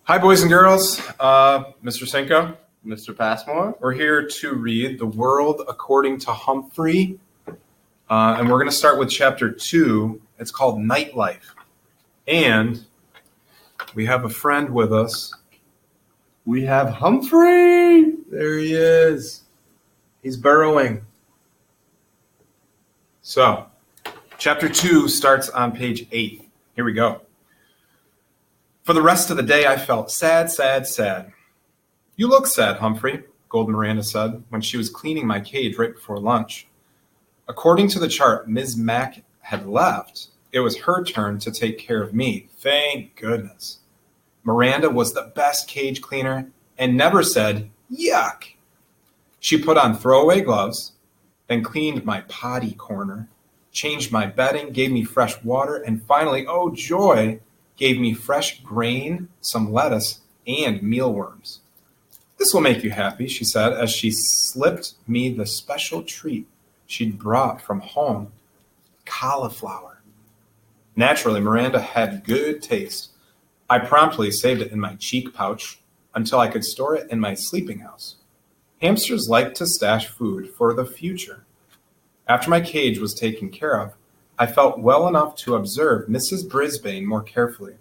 Hi, boys and girls. Mr. Senko. Mr. Passmore. We're here to read The World According to Humphrey. And we're going to start with Chapter 2. It's called Nightlife. And we have a friend with us. We have Humphrey. There he is. He's burrowing. So, Chapter 2 starts on page 8. Here we go. For the rest of the day, I felt sad, sad, sad. You look sad, Humphrey, Golden Miranda said when she was cleaning my cage right before lunch. According to the chart, Ms. Mack had left. It was her turn to take care of me. Thank goodness. Miranda was the best cage cleaner and never said, yuck. She put on throwaway gloves, then cleaned my potty corner, changed my bedding, gave me fresh water, and finally, oh joy, gave me fresh grain, some lettuce, and mealworms. This will make you happy, she said, as she slipped me the special treat she'd brought from home, cauliflower. Naturally, Miranda had good taste. I promptly saved it in my cheek pouch until I could store it in my sleeping house. Hamsters like to stash food for the future. After my cage was taken care of, I felt well enough to observe Mrs. Brisbane more carefully.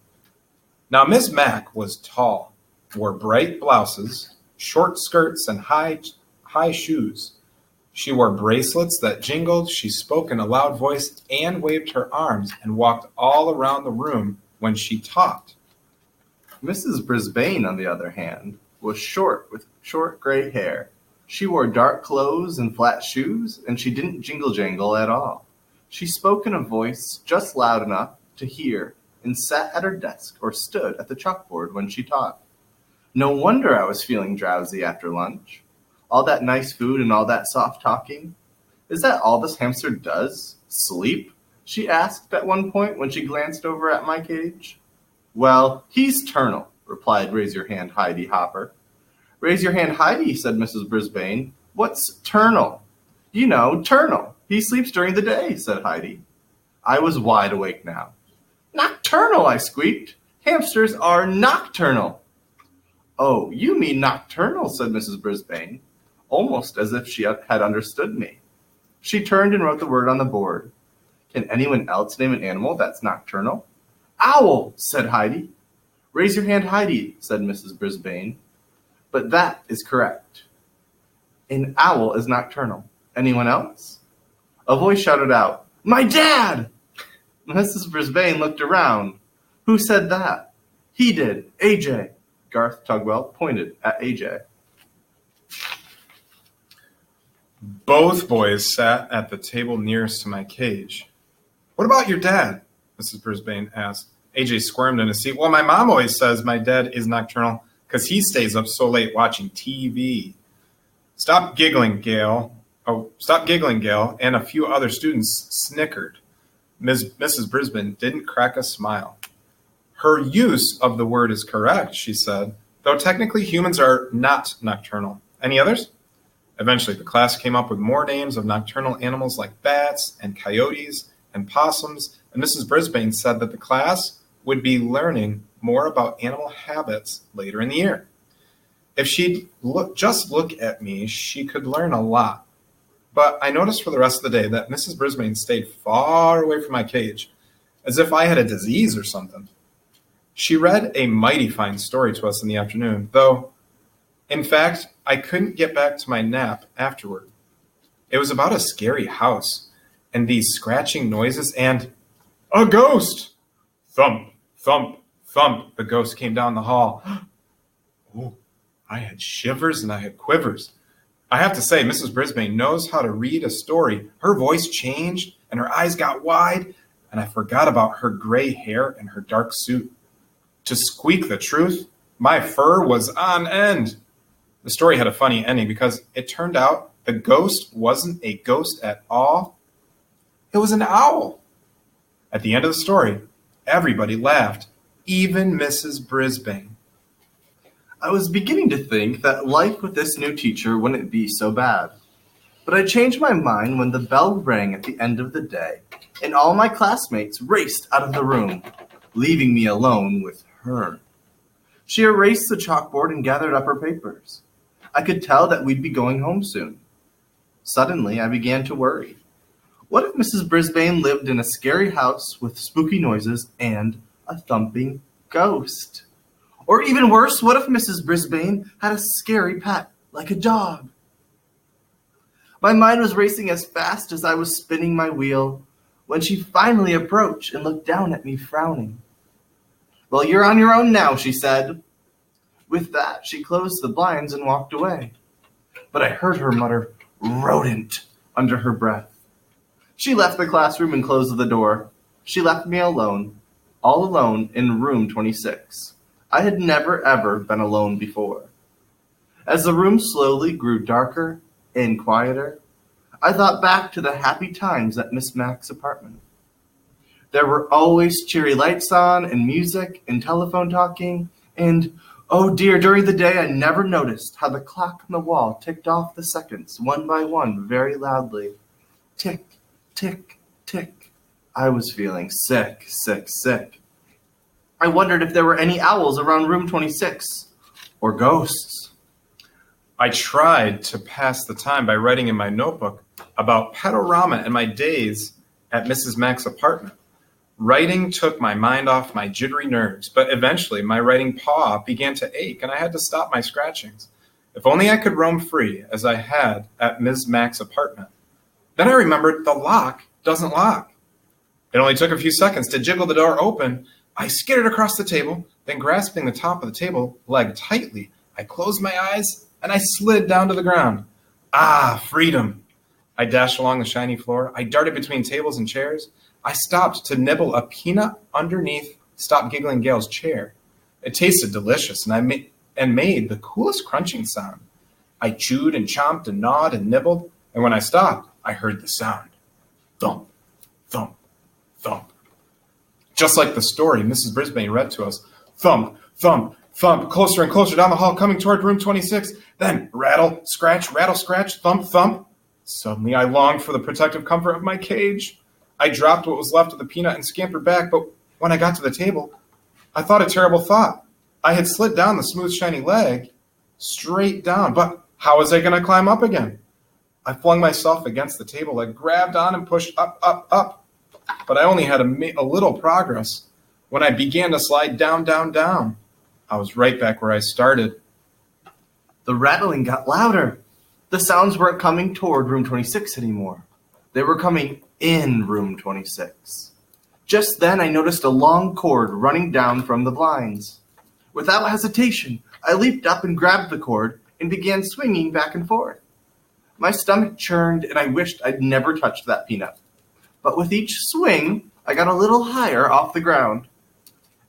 Now, Miss Mack was tall, wore bright blouses, short skirts, and high shoes. She wore bracelets that jingled, she spoke in a loud voice, and waved her arms and walked all around the room when she talked. Mrs. Brisbane, on the other hand, was short with short gray hair. She wore dark clothes and flat shoes, and she didn't jingle-jangle at all. She spoke in a voice just loud enough to hear and sat at her desk or stood at the chalkboard when she taught. No wonder I was feeling drowsy after lunch. All that nice food and all that soft talking. Is that all this hamster does? Sleep? She asked at one point when she glanced over at my cage. Well, he's Turnal, replied Raise Your Hand Heidi Hopper. Raise Your Hand Heidi, said Mrs. Brisbane. What's Turnal? You know, Turnal. He sleeps during the day, said Heidi. I was wide awake now. Nocturnal, I squeaked. Hamsters are nocturnal. Oh, you mean nocturnal, said Mrs. Brisbane, almost as if she had understood me. She turned and wrote the word on the board. Can anyone else name an animal that's nocturnal? Owl, said Heidi. Raise your hand, Heidi, said Mrs. Brisbane. But that is correct. An owl is nocturnal. Anyone else? A voice shouted out, My dad! Mrs. Brisbane looked around. Who said that? He did. AJ. Garth Tugwell pointed at AJ. Both boys sat at the table nearest to my cage. What about your dad? Mrs. Brisbane asked. AJ squirmed in his seat. Well, my mom always says my dad is nocturnal because he stays up so late watching TV. Stop giggling, Gail. Stop giggling, Gail, and a few other students snickered. Mrs. Brisbane didn't crack a smile. Her use of the word is correct, she said, though technically humans are not nocturnal. Any others? Eventually, the class came up with more names of nocturnal animals like bats and coyotes and possums, and Mrs. Brisbane said that the class would be learning more about animal habits later in the year. If she'd just look at me, she could learn a lot. But I noticed for the rest of the day that Mrs. Brisbane stayed far away from my cage, as if I had a disease or something. She read a mighty fine story to us in the afternoon, though, in fact, I couldn't get back to my nap afterward. It was about a scary house, and these scratching noises, and a ghost! Thump, thump, thump, the ghost came down the hall. Oh, I had shivers and I had quivers. I have to say, Mrs. Brisbane knows how to read a story. Her voice changed, and her eyes got wide, and I forgot about her gray hair and her dark suit. To squeak the truth, my fur was on end. The story had a funny ending because it turned out the ghost wasn't a ghost at all. It was an owl. At the end of the story, everybody laughed, even Mrs. Brisbane. I was beginning to think that life with this new teacher wouldn't be so bad. But I changed my mind when the bell rang at the end of the day, and all my classmates raced out of the room, leaving me alone with her. She erased the chalkboard and gathered up her papers. I could tell that we'd be going home soon. Suddenly, I began to worry. What if Mrs. Brisbane lived in a scary house with spooky noises and a thumping ghost? Or even worse, what if Mrs. Brisbane had a scary pet, like a dog? My mind was racing as fast as I was spinning my wheel when she finally approached and looked down at me, frowning. "Well, you're on your own now," she said. With that, she closed the blinds and walked away. But I heard her mutter, "Rodent," under her breath. She left the classroom and closed the door. She left me alone, all alone in room 26. I had never, ever been alone before. As the room slowly grew darker and quieter, I thought back to the happy times at Miss Mack's apartment. There were always cheery lights on and music and telephone talking, and oh dear, during the day I never noticed how the clock on the wall ticked off the seconds one by one very loudly. Tick, tick, tick. I was feeling sick, sick, sick. I wondered if there were any owls around room 26, or ghosts. I tried to pass the time by writing in my notebook about Petorama and my days at Mrs. Mack's apartment. Writing took my mind off my jittery nerves, but eventually my writing paw began to ache and I had to stop my scratchings. If only I could roam free as I had at Ms. Mack's apartment. Then I remembered the lock doesn't lock. It only took a few seconds to jiggle the door open. I skittered across the table, then grasping the top of the table leg tightly, I closed my eyes and I slid down to the ground. Ah, freedom. I dashed along the shiny floor. I darted between tables and chairs. I stopped to nibble a peanut underneath Stop Giggling Gail's chair. It tasted delicious, and I made the coolest crunching sound. I chewed and chomped and gnawed and nibbled, and when I stopped, I heard the sound. Thump, thump, thump. Just like the story Mrs. Brisbane read to us. Thump, thump, thump, closer and closer down the hall, coming toward room 26. Then rattle, scratch, thump, thump. Suddenly I longed for the protective comfort of my cage. I dropped what was left of the peanut and scampered back, but when I got to the table, I thought a terrible thought. I had slid down the smooth, shiny leg, straight down, but how was I going to climb up again? I flung myself against the table. I grabbed on and pushed up, up, up, but I only had a little progress. When I began to slide down, down, down, I was right back where I started. The rattling got louder. The sounds weren't coming toward room 26 anymore. They were coming in room 26. Just then I noticed a long cord running down from the blinds. Without hesitation, I leaped up and grabbed the cord and began swinging back and forth. My stomach churned and I wished I'd never touched that peanut. But with each swing, I got a little higher off the ground.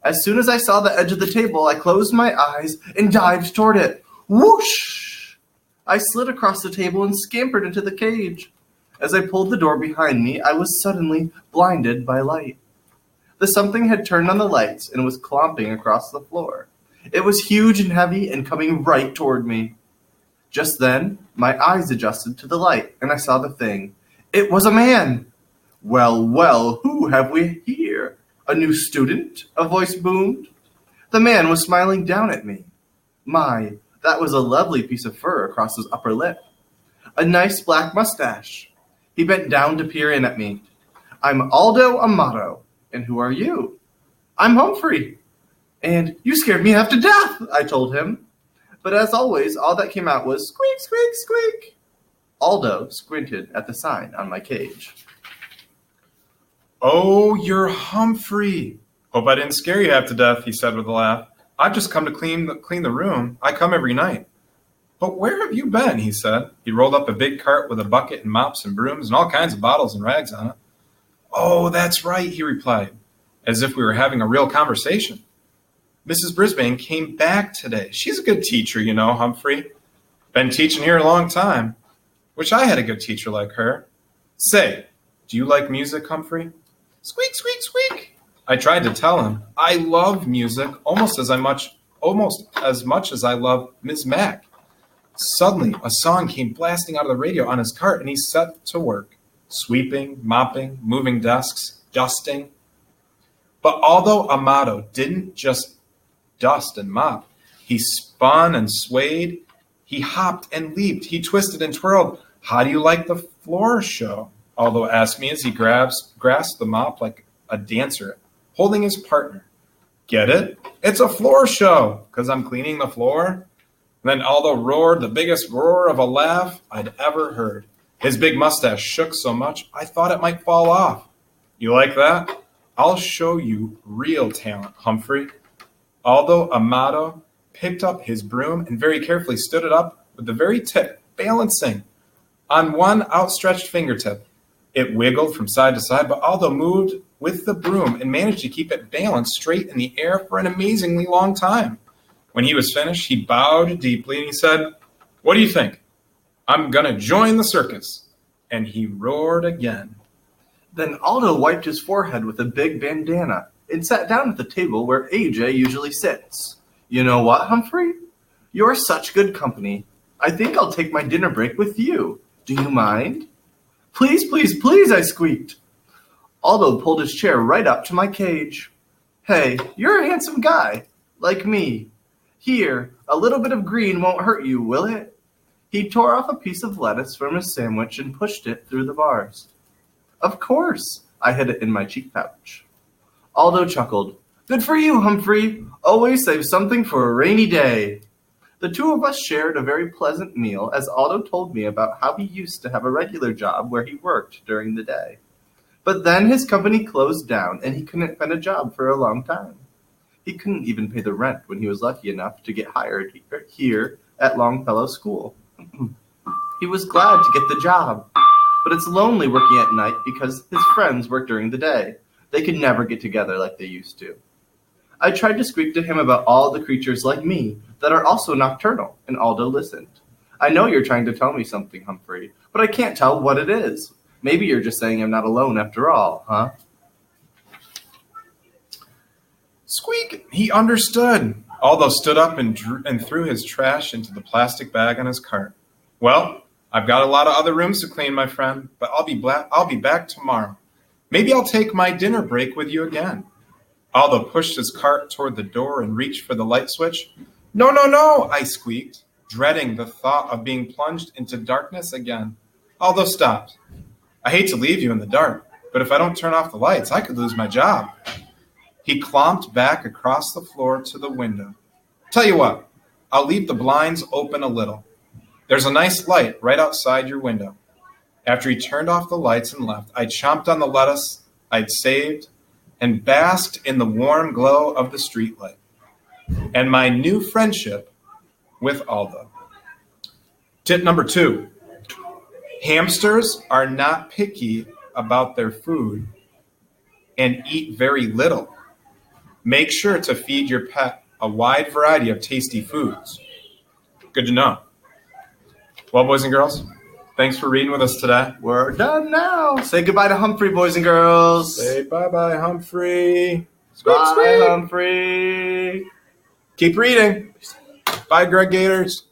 As soon as I saw the edge of the table, I closed my eyes and dived toward it. Whoosh! I slid across the table and scampered into the cage. As I pulled the door behind me, I was suddenly blinded by light. The something had turned on the lights and was clomping across the floor. It was huge and heavy and coming right toward me. Just then, my eyes adjusted to the light, and I saw the thing. It was a man. Well, well, who have we here? A new student? A voice boomed. The man was smiling down at me. My, that was a lovely piece of fur across his upper lip. A nice black mustache. He bent down to peer in at me. I'm Aldo Amato. And who are you? I'm Humphrey. And you scared me half to death, I told him. But as always, all that came out was squeak, squeak, squeak. Aldo squinted at the sign on my cage. Oh, you're Humphrey. Hope I didn't scare you half to death, he said with a laugh. I've just come to clean the room. I come every night. But where have you been, he said. He rolled up a big cart with a bucket and mops and brooms and all kinds of bottles and rags on it. Oh, that's right, he replied, as if we were having a real conversation. Mrs. Brisbane came back today. She's a good teacher, you know, Humphrey. Been teaching here a long time. Wish I had a good teacher like her. Say, do you like music, Humphrey? Squeak, squeak, squeak. I tried to tell him I love music almost as much as I love Miss Mack. Suddenly, a song came blasting out of the radio on his cart, and he set to work, sweeping, mopping, moving desks, dusting. But although Amato didn't just dust and mop. He spun and swayed. He hopped and leaped. He twisted and twirled. How do you like the floor show? Aldo asked me as he grasped the mop like a dancer, holding his partner. Get it? It's a floor show, because I'm cleaning the floor. Then Aldo roared the biggest roar of a laugh I'd ever heard. His big mustache shook so much I thought it might fall off. You like that? I'll show you real talent, Humphrey. Aldo Amato picked up his broom and very carefully stood it up with the very tip balancing on one outstretched fingertip. It wiggled from side to side, but Aldo moved with the broom and managed to keep it balanced straight in the air for an amazingly long time. When he was finished, he bowed deeply and he said, "What do you think? I'm going to join the circus." And he roared again. Then Aldo wiped his forehead with a big bandana and sat down at the table where AJ usually sits. You know what, Humphrey? You're such good company. I think I'll take my dinner break with you. Do you mind? Please, please, please, I squeaked. Aldo pulled his chair right up to my cage. Hey, you're a handsome guy, like me. Here, a little bit of green won't hurt you, will it? He tore off a piece of lettuce from his sandwich and pushed it through the bars. Of course, I hid it in my cheek pouch. Aldo chuckled. Good for you, Humphrey. Always save something for a rainy day. The two of us shared a very pleasant meal as Aldo told me about how he used to have a regular job where he worked during the day. But then his company closed down and he couldn't find a job for a long time. He couldn't even pay the rent when he was lucky enough to get hired here at Longfellow School. He was glad to get the job, but it's lonely working at night because his friends work during the day. They could never get together like they used to. I tried to speak to him about all the creatures like me that are also nocturnal, and Aldo listened. I know you're trying to tell me something, Humphrey, but I can't tell what it is. Maybe you're just saying I'm not alone after all, huh? Squeak! He understood. Aldo stood up and threw his trash into the plastic bag on his cart. Well, I've got a lot of other rooms to clean, my friend, but I'll be back tomorrow. Maybe I'll take my dinner break with you again. Aldo pushed his cart toward the door and reached for the light switch. No, no, no, I squeaked, dreading the thought of being plunged into darkness again. Aldo stopped. I hate to leave you in the dark, but if I don't turn off the lights, I could lose my job. He clomped back across the floor to the window. Tell you what, I'll leave the blinds open a little. There's a nice light right outside your window. After he turned off the lights and left, I chomped on the lettuce I'd saved and basked in the warm glow of the streetlight and my new friendship with Aldo. Tip number 2. Hamsters are not picky about their food and eat very little. Make sure to feed your pet a wide variety of tasty foods. Good to know. Well, boys and girls, thanks for reading with us today. We're done now. Say goodbye to Humphrey, boys and girls. Say bye-bye, Humphrey. Squeak, Bye, squeak. Humphrey. Keep reading. Bye, Greg Gators.